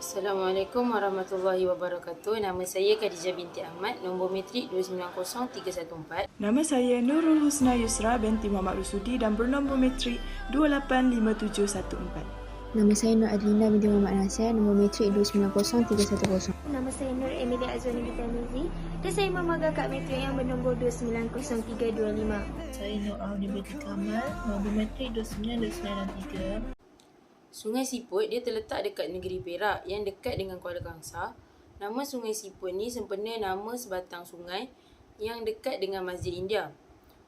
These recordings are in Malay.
Assalamualaikum warahmatullahi wabarakatuh. Nama saya Khadijah binti Ahmad, nombor metrik 290314. Nama saya Nurul Husna Yusra binti Muhammad Rusudi dan bernombor metrik 285714. Nama saya Nur Adlina binti Muhammad Nasir, nombor metrik 290310. Nama saya Nur Emilia Azwani binti Amizi dan saya memaga kat metrik yang bernombor 290325. Saya Nur Audi binti Kamal, nombor metrik 29293. Sungai Siput dia terletak dekat negeri Perak yang dekat dengan Kuala Kangsar. Nama Sungai Siput ni sempena nama sebatang sungai yang dekat dengan Masjid India.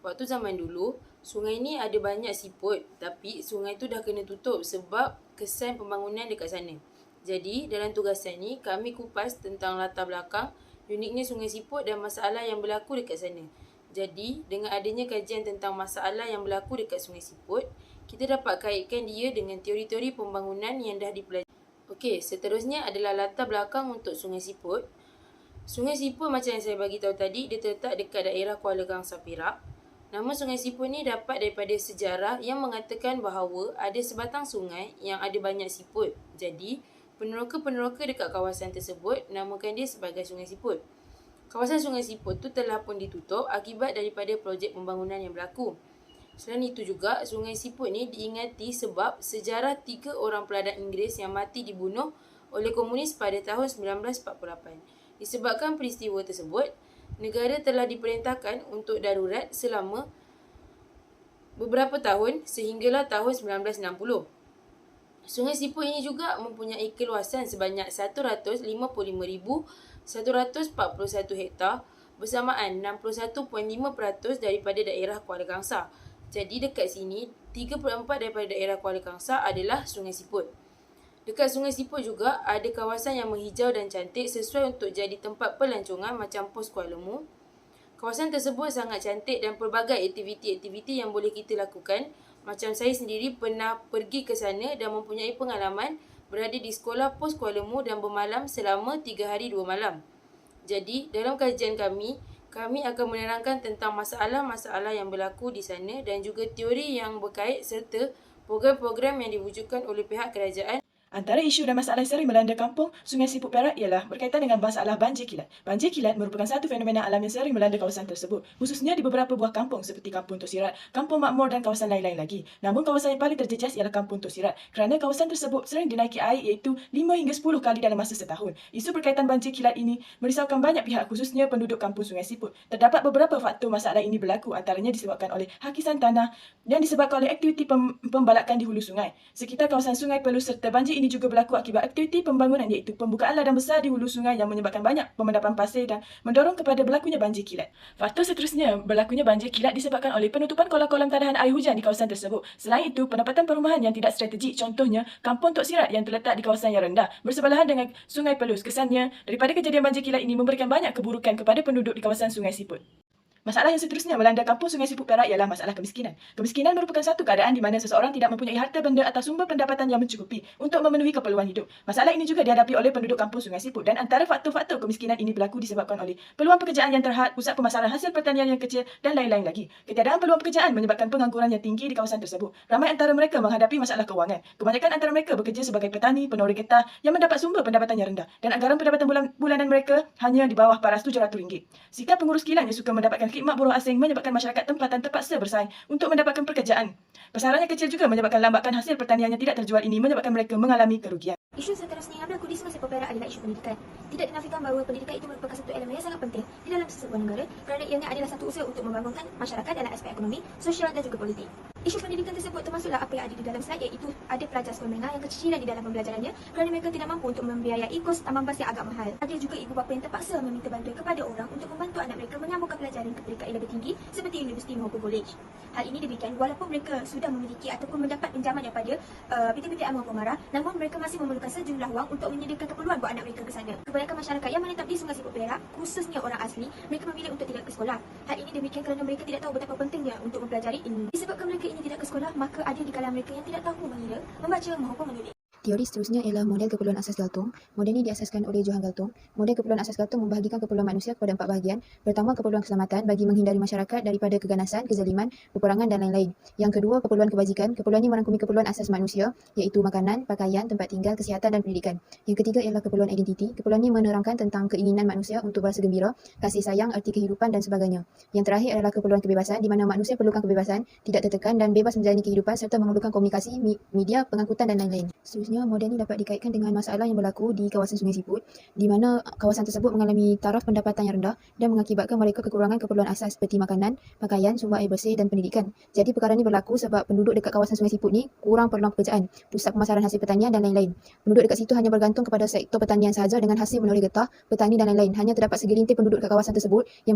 Waktu zaman dulu, sungai ni ada banyak siput, tapi sungai tu dah kena tutup sebab kesan pembangunan dekat sana. Jadi, dalam tugasan ni, kami kupas tentang latar belakang, uniknya Sungai Siput dan masalah yang berlaku dekat sana. Jadi, dengan adanya kajian tentang masalah yang berlaku dekat Sungai Siput, kita dapat kaitkan dia dengan teori-teori pembangunan yang dah dipelajari. Okey, seterusnya adalah latar belakang untuk Sungai Siput. Sungai Siput macam yang saya bagi tahu tadi, dia terletak dekat daerah Kuala Kangsar Perak. Nama Sungai Siput ni dapat daripada sejarah yang mengatakan bahawa ada sebatang sungai yang ada banyak siput. Jadi, peneroka-peneroka dekat kawasan tersebut namakan dia sebagai Sungai Siput. Kawasan Sungai Siput tu telah pun ditutup akibat daripada projek pembangunan yang berlaku. Selain itu juga, Sungai Siput ni diingati sebab sejarah 3 orang peladan Inggeris yang mati dibunuh oleh komunis pada tahun 1948. Disebabkan peristiwa tersebut, negara telah diperintahkan untuk darurat selama beberapa tahun sehinggalah tahun 1960. Sungai Siput ini juga mempunyai keluasan sebanyak 155,141 hektar bersamaan 61.5% daripada daerah Kuala Kangsar. Jadi dekat sini, 3/4 daripada daerah Kuala Kangsar adalah Sungai Siput. Dekat Sungai Siput juga ada kawasan yang menghijau dan cantik sesuai untuk jadi tempat pelancongan macam Pos Kuala Lemu. Kawasan tersebut sangat cantik dan pelbagai aktiviti-aktiviti yang boleh kita lakukan. Macam saya sendiri pernah pergi ke sana dan mempunyai pengalaman berada di sekolah Pos Kuala Lemu dan bermalam selama 3 hari 2 malam. Jadi, dalam kajian kami akan menerangkan tentang masalah-masalah yang berlaku di sana dan juga teori yang berkait serta program-program yang diwujudkan oleh pihak kerajaan. Antara isu dan masalah yang sering melanda kampung Sungai Siput Perak ialah berkaitan dengan masalah banjir kilat. Banjir kilat merupakan satu fenomena alam yang sering melanda kawasan tersebut, khususnya di beberapa buah kampung seperti Kampung Tok Sirat, Kampung Makmur dan kawasan lain-lain lagi. Namun kawasan yang paling terjejas ialah Kampung Tok Sirat kerana kawasan tersebut sering dinaiki air iaitu 5 hingga 10 kali dalam masa setahun. Isu berkaitan banjir kilat ini merisaukan banyak pihak khususnya penduduk Kampung Sungai Siput. Terdapat beberapa faktor masalah ini berlaku, antaranya disebabkan oleh hakisan tanah yang disebabkan oleh aktiviti pembalakan di hulu sungai. Sekitar kawasan Sungai Pelus serta banjir ini juga berlaku akibat aktiviti pembangunan iaitu pembukaan ladang besar di hulu sungai yang menyebabkan banyak pemendapan pasir dan mendorong kepada berlakunya banjir kilat. Faktor seterusnya, berlakunya banjir kilat disebabkan oleh penutupan kolam-kolam tadahan air hujan di kawasan tersebut. Selain itu, penempatan perumahan yang tidak strategik, contohnya Kampung Tok Sirat yang terletak di kawasan yang rendah bersebelahan dengan Sungai Pelus. Kesannya, daripada kejadian banjir kilat ini memberikan banyak keburukan kepada penduduk di kawasan Sungai Siput. Masalah yang seterusnya melanda Kampung Sungai Siput Perak ialah masalah kemiskinan. Kemiskinan merupakan satu keadaan di mana seseorang tidak mempunyai harta benda atau sumber pendapatan yang mencukupi untuk memenuhi keperluan hidup. Masalah ini juga dihadapi oleh penduduk Kampung Sungai Siput dan antara faktor-faktor kemiskinan ini berlaku disebabkan oleh peluang pekerjaan yang terhad, pusat pemasaran hasil pertanian yang kecil dan lain-lain lagi. Ketiadaan peluang pekerjaan menyebabkan pengangguran yang tinggi di kawasan tersebut. Ramai antara mereka menghadapi masalah kewangan. Kebanyakan antara mereka bekerja sebagai petani, penoreh getah yang mendapat sumber pendapatan yang rendah dan anggaran pendapatan bulanan mereka hanya di bawah paras RM700. Sikap pengurus kilang yang suka mendapatkan khidmat buruh asing menyebabkan masyarakat tempatan terpaksa bersaing untuk mendapatkan pekerjaan. Pasaran yang kecil juga menyebabkan lambakan hasil pertanian yang tidak terjual ini menyebabkan mereka mengalami kerugian. Isu seterusnya yang berlaku di Sungai Siput Perak adalah isu pendidikan. Tidak dinafikan bahawa pendidikan itu merupakan satu elemen yang sangat penting di dalam sesebuah negara kerana ianya adalah satu usaha untuk membangunkan masyarakat dalam aspek ekonomi, sosial dan juga politik. Isu pendidikan tersebut termasuklah apa yang ada di dalam slide iaitu ada pelajar sekolah menengah yang kecicilan di dalam pembelajarannya kerana mereka tidak mampu untuk membiayai kos tambang yang agak mahal. Ada juga ibu bapa yang terpaksa meminta bantuan kepada orang untuk membantu anak mereka menyambungkan pelajaran ke peringkat yang lebih tinggi seperti universiti maupun kolej. Hal ini demikian walaupun mereka sudah memiliki ataupun mendapat pinjaman daripada PT-PT Anuar Pemara, namun mereka masih memerlukan sejumlah wang untuk menyediakan keperluan buat anak mereka ke sana. Kebanyakan masyarakat yang menetap di Sungai Siput Perak, khususnya orang asli, mereka memilih untuk tidak ke sekolah. Hal ini demikian kerana mereka tidak tahu betapa pentingnya untuk mempelajari ilmu. Disebabkan mereka ini tidak ke sekolah, maka ada di kalangan mereka yang tidak tahu mengira, membaca maupun menulis. Teori seterusnya ialah model keperluan asas Galtung. Model ini diasaskan oleh Johann Galtung. Model keperluan asas Galtung membahagikan keperluan manusia kepada 4 bahagian. Pertama, keperluan keselamatan bagi menghindari masyarakat daripada keganasan, kezaliman, peperangan dan lain-lain. Yang kedua, keperluan kebajikan. Keperluan ini merangkumi keperluan asas manusia iaitu makanan, pakaian, tempat tinggal, kesihatan dan pendidikan. Yang ketiga ialah keperluan identiti. Keperluan ini menerangkan tentang keinginan manusia untuk berasa gembira, kasih sayang, arti kehidupan dan sebagainya. Yang terakhir adalah keperluan kebebasan di mana manusia perlukan kebebasan, tidak tertekan dan bebas menjalani kehidupan serta memerlukan komunikasi, media, pengangkutan dan lain-lain. Seterusnya, model ini dapat dikaitkan dengan masalah yang berlaku di kawasan Sungai Siput di mana kawasan tersebut mengalami taraf pendapatan yang rendah dan mengakibatkan mereka kekurangan keperluan asas seperti makanan, pakaian, sumber air bersih dan pendidikan. Jadi perkara ini berlaku sebab penduduk dekat kawasan Sungai Siput ni kurang peluang pekerjaan, pusat pemasaran hasil pertanian dan lain-lain. Penduduk dekat situ hanya bergantung kepada sektor pertanian sahaja dengan hasil melalui getah, petani dan lain-lain. Hanya terdapat segelintir penduduk dekat kawasan tersebut yang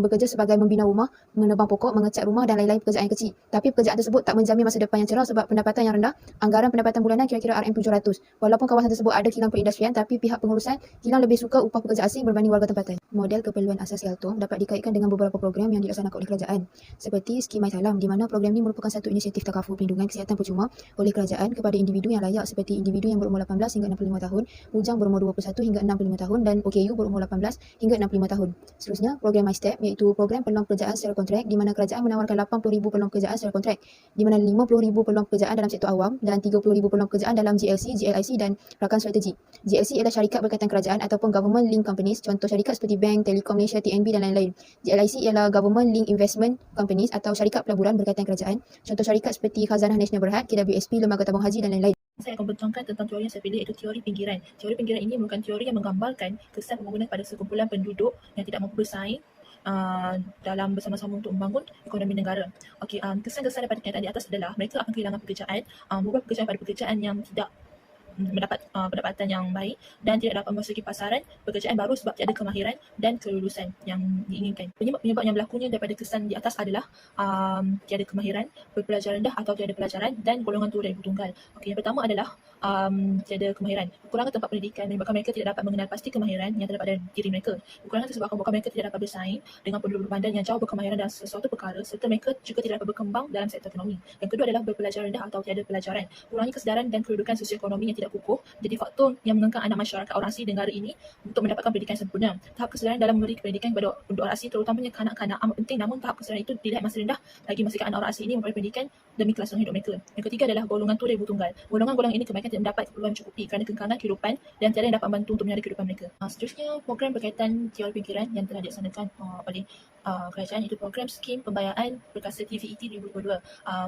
bekerja sebagai membina rumah, menebang pokok, mengecat rumah dan lain-lain pekerjaan yang kecil. Tapi pekerjaan tersebut tak menjamin masa depan yang cerah sebab pendapatan yang rendah. Anggaran pendapatan bulanan kira-kira RM700. Walaupun kawasan tersebut ada kilang perindustrian, tapi pihak pengurusan kilang lebih suka upah pekerja asing berbanding warga tempatan. Model keperluan asas Galtung dapat dikaitkan dengan beberapa program yang dilaksanakan oleh kerajaan seperti Skim Mai Salam di mana program ini merupakan satu inisiatif takaful perlindungan kesihatan percuma oleh kerajaan kepada individu yang layak seperti individu yang berumur 18 hingga 65 tahun, bujang berumur 21 hingga 65 tahun dan OKU berumur 18 hingga 65 tahun. Seterusnya, program MyStep iaitu program peluang pekerjaan secara kontrak di mana kerajaan menawarkan 80,000 peluang pekerjaan secara kontrak di mana 50,000 peluang pekerjaan dalam sektor awam dan 30,000 peluang pekerjaan dalam GLC, GLIC dan rakan strategi. GLC ialah syarikat berkaitan kerajaan ataupun government link companies, contoh syarikat seperti Bank, Telekom Malaysia, TNB dan lain-lain. GLIC ialah government link investment companies atau syarikat pelaburan berkaitan kerajaan, contoh syarikat seperti Khazanah Nasional Berhad, KWSP, Lembaga Tabung Haji dan lain-lain. Saya akan bertuangkan tentang teori yang saya pilih iaitu teori pinggiran. Teori pinggiran ini merupakan teori yang menggambarkan kesan pembangunan pada sekumpulan penduduk yang tidak mampu bersaing dalam bersama-sama untuk membangun ekonomi negara. Okey, kesan-kesan daripada kenyataan di atas adalah mereka akan kehilangan pekerjaan, berubah pekerjaan pada pekerjaan yang tidak mendapat pendapatan yang baik dan tidak dapat memasuki pasaran pekerjaan baru sebab tiada kemahiran dan kelulusan yang diinginkan. Penyebab yang berlakunya daripada kesan di atas adalah tiada kemahiran, berpelajar rendah atau tiada pelajaran dan golongan turun dan ibu tunggal. Okey, yang pertama adalah tiada kemahiran. Kekurangan tempat pendidikan menyebabkan mereka tidak dapat mengenal pasti kemahiran yang terdapat dalam diri mereka. Kekurangan tersebut akan membuatkan mereka tidak dapat bersaing dengan penduduk berpandan yang jauh berkemahiran dalam sesuatu perkara serta mereka juga tidak dapat berkembang dalam sektor ekonomi. Yang kedua adalah berpelajar rendah atau tiada pelajaran. Kurangnya kesedaran dan kedudukan sosioekonomi yang tidak kukuh jadi faktor yang mengengkang anak masyarakat orang asli negara ini untuk mendapatkan pendidikan sempurna. Tahap kesedaran dalam memberi pendidikan kepada penduduk orang asli terutamanya kanak-kanak amat penting, namun tahap kesedaran itu dilihat masih rendah lagi memastikan anak orang asli ini memperoleh pendidikan demi kelangsungan hidup mereka. Yang ketiga adalah golongan tua dan ibu tunggal. Golongan-golongan ini kebanyakan tidak mendapat keperluan mencukupi kerana kengkangan kehidupan dan tiada yang dapat membantu untuk menyara kehidupan mereka. Seterusnya, program berkaitan teori pinggiran yang telah dilaksanakan oleh kerajaan iaitu program skim pembayaran perkasa TVET 2022.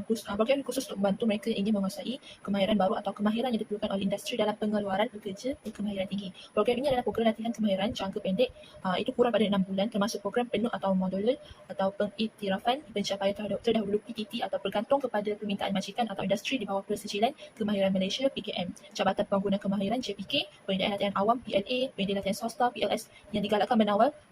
Program ini khusus untuk membantu mereka yang ingin menguasai kemahiran baru atau kemahiran yang diperlukan oleh industri dalam pengeluaran pekerja berkemahiran tinggi. Program ini adalah program latihan kemahiran jangka pendek, itu kurang pada 6 bulan termasuk program penuh atau modular atau pengiktirafan pencapaian terdahulu PTT atau bergantung kepada permintaan majikan atau industri di bawah Persecilan Kemahiran Malaysia PKM, Jabatan Pengguna Kemahiran JPK, Pendidikan Latihan Awam PLA, Pendidikan Latihan Swasta PLS yang digalakkan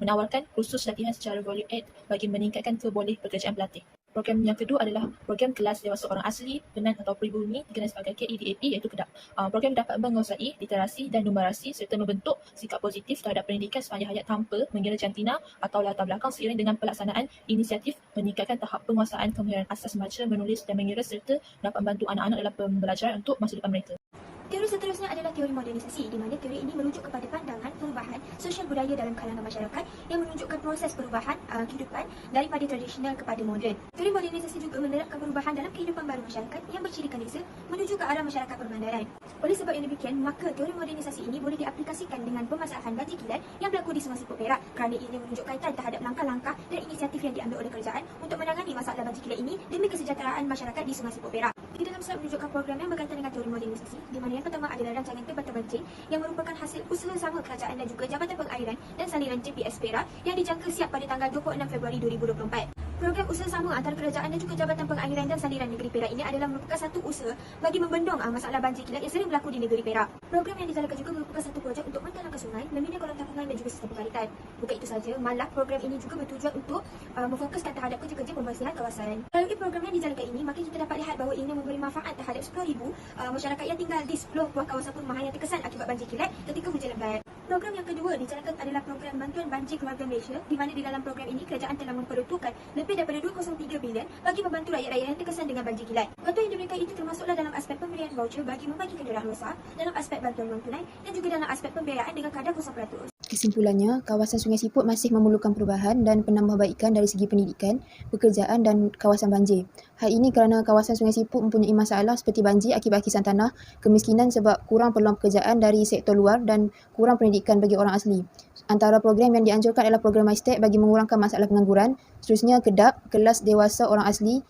menawarkan kursus latihan secara value add bagi meningkatkan keboleh pekerjaan pelatih. Program yang kedua adalah program kelas dewasa orang asli, Penan atau Pribumi dikenal sebagai KEDAP iaitu KEDAP. Program dapat menguasai literasi dan numerasi serta membentuk sikap positif terhadap pendidikan sepanjang hayat tanpa mengira jantina atau latar belakang seiring dengan pelaksanaan inisiatif meningkatkan tahap penguasaan kemahiran asas membaca, menulis dan mengira serta dapat membantu anak-anak dalam pembelajaran untuk masa depan mereka. Teori seterusnya adalah teori modernisasi di mana teori ini merujuk kepada pandangan perubahan sosial budaya dalam kalangan masyarakat yang menunjukkan proses perubahan kehidupan daripada tradisional kepada moden. Teori modernisasi juga menerapkan perubahan dalam kehidupan baru masyarakat yang bercirikan desa menuju ke arah masyarakat perbandaran. Oleh sebab yang demikian, maka teori modernisasi ini boleh diaplikasikan dengan permasalahan banjir kilat yang berlaku di Sungai Siput Perak kerana ia menunjuk kaitan terhadap langkah-langkah dan inisiatif yang diambil oleh kerajaan untuk menangani masalah banjir kilat ini demi kesejahteraan masyarakat di Sungai Siput Perak. Di dalam slide menunjukkan program yang berkaitan dengan teori modernisasi di mana yang pertama adalah rancangan Tempatan Banjir yang merupakan hasil usaha sama kerajaan dan juga Jabatan Pengairan dan Saliran JPS Perak yang dijangka siap pada tanggal 26 Februari 2024. Program usaha sama antara kerajaan dan juga Jabatan Pengairan dan Saliran Negeri Perak ini adalah merupakan satu usaha bagi membendung masalah banjir kilat yang sering berlaku di negeri Perak. Program yang dijalankan juga merupakan satu projek untuk mentangkan sungai, membina kolam tampungan dan juga sistem pengairan. Bukan itu saja, malah program ini juga bertujuan untuk memfokuskan terhadap kerja-kerja pembersihan kawasan. Melalui program yang dijalankan ini, maka kita dapat lihat bahawa ini memberi manfaat terhadap 10,000 masyarakat yang tinggal di 10 buah kawasan perumahan yang terkesan akibat banjir kilat ketika hujan lebat. Program yang kedua dijalankan adalah program bantuan banjir keluarga Malaysia di mana di dalam program ini kerajaan telah memperuntukkan lebih lebih daripada 203 bilion bagi membantu rakyat-rakyat yang terkesan dengan banjir kilat. Bantuan yang diberikan itu termasuklah dalam aspek pemberian voucher bagi membagi kenderaan besar, dalam aspek bantuan wang tunai dan juga dalam aspek pembiayaan dengan kadar 0%. Kesimpulannya, kawasan Sungai Siput masih memerlukan perubahan dan penambahbaikan dari segi pendidikan, pekerjaan dan kawasan banjir. Hal ini kerana kawasan Sungai Siput mempunyai masalah seperti banjir akibat hakisan tanah, kemiskinan sebab kurang peluang pekerjaan dari sektor luar dan kurang pendidikan bagi orang asli. Antara program yang dianjurkan adalah program MyStep bagi mengurangkan masalah pengangguran, seterusnya KEDAP, kelas dewasa orang asli,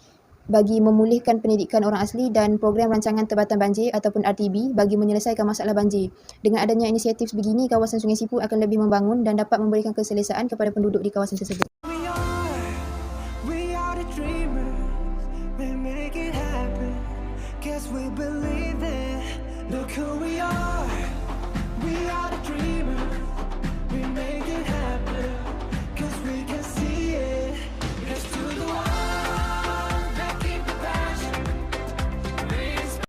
bagi memulihkan pendidikan orang asli dan program rancangan Tempatan Banjir ataupun RTB bagi menyelesaikan masalah banjir. Dengan adanya inisiatif sebegini, kawasan Sungai Siput akan lebih membangun dan dapat memberikan keselesaan kepada penduduk di kawasan tersebut. We are the dreamers, we make it happen. Guess we believe it. Look who we are.